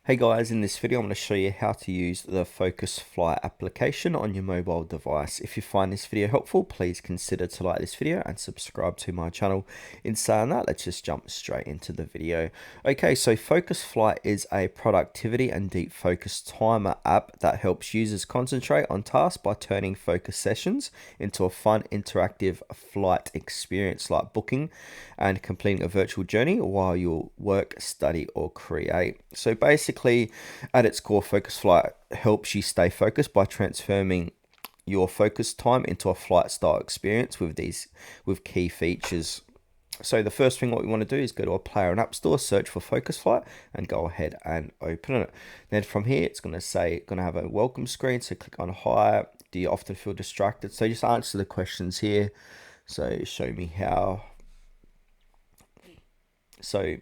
Hey guys, in this video I'm going to show you how to use the FocusFlight application on your mobile device. If you find this video helpful, please consider to like this video and subscribe to my channel. In saying that, let's just jump straight into the video. Okay, so FocusFlight is a productivity and deep focus timer app that helps users concentrate on tasks by turning focus sessions into a fun, interactive flight experience like booking and completing a virtual journey while you work, study, or create. So basically, at its core, FocusFlight helps you stay focused by transforming your focus time into a flight style experience with key features. So the first thing what we want to do is go to a Play or an App Store, search for FocusFlight, and go ahead and open it. Then from here, it's going to have a welcome screen. So click on Hi. Do you often feel distracted? So just answer the questions here. So show me how. So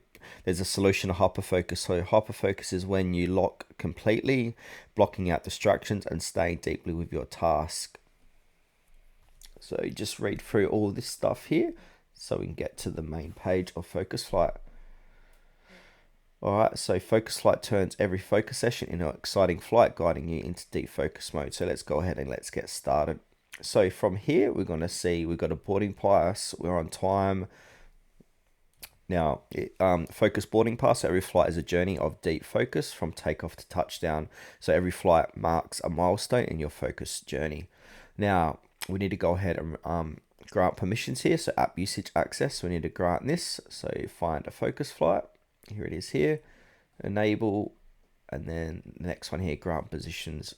there's a solution to hyperfocus. So hyperfocus is when you lock completely, blocking out distractions and staying deeply with your task. So you just read through all this stuff here so we can get to the main page of FocusFlight. Alright, so FocusFlight turns every focus session into an exciting flight, guiding you into deep focus mode. So let's go ahead and let's get started. So from here, we're going to see we've got a boarding pass, we're on time. Now, focus boarding pass, so every flight is a journey of deep focus from takeoff to touchdown. So every flight marks a milestone in your focus journey. Now, we need to go ahead and grant permissions here. So app usage access, we need to grant this. So find a FocusFlight. Here it is here. Enable, and then the next one here, grant positions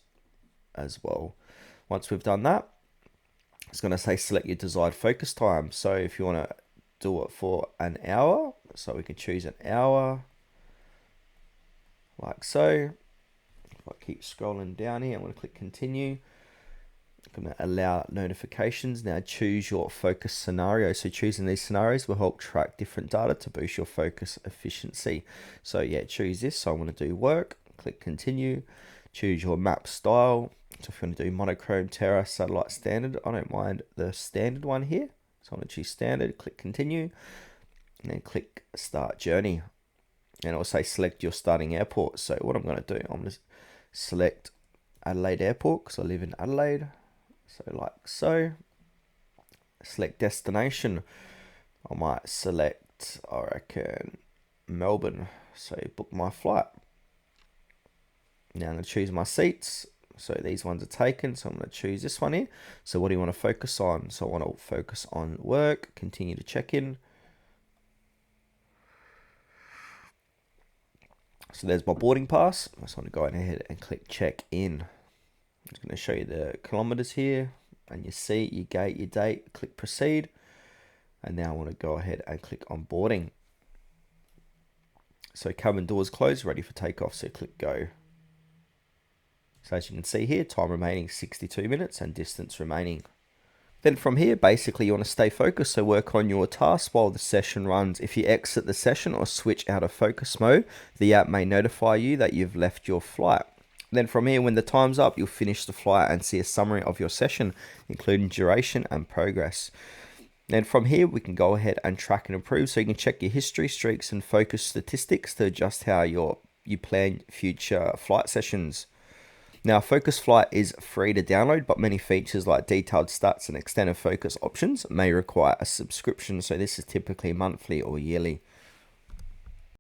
as well. Once we've done that, it's going to say select your desired focus time. So if you want to do it for an hour, so we can choose an hour like so. If I keep scrolling down here, I'm going to click continue. I'm going to allow notifications. Now choose your focus scenario. So choosing these scenarios will help track different data to boost your focus efficiency. So yeah, choose this. So I want to do work, click continue. Choose your map style. So if you want to do monochrome, terra, satellite, standard, I don't mind the standard one here. So I'm going to choose standard, click continue, and then click start journey. And it'll say select your starting airport. So what I'm going to do, I'm going to select Adelaide Airport because I live in Adelaide. So like so. Select destination. I might select, I reckon, Melbourne. So book my flight. Now I'm going to choose my seats. So these ones are taken, so I'm going to choose this one here. So what do you want to focus on? So I want to focus on work, continue to check in. So there's my boarding pass. I just want to go ahead and click check in. It's going to show you the kilometers here and your seat, your gate, your date. Click proceed. And now I want to go ahead and click on boarding. So cabin doors closed, ready for takeoff. So click go. So as you can see here, time remaining 62 minutes and distance remaining. Then from here, basically you want to stay focused, so work on your task while the session runs. If you exit the session or switch out of focus mode, the app may notify you that you've left your flight. Then from here, when the time's up, you'll finish the flight and see a summary of your session, including duration and progress. Then from here, we can go ahead and track and improve, so you can check your history, streaks, and focus statistics to adjust how you plan future flight sessions. Now, FocusFlight is free to download, but many features like detailed stats and extended focus options may require a subscription. So this is typically monthly or yearly.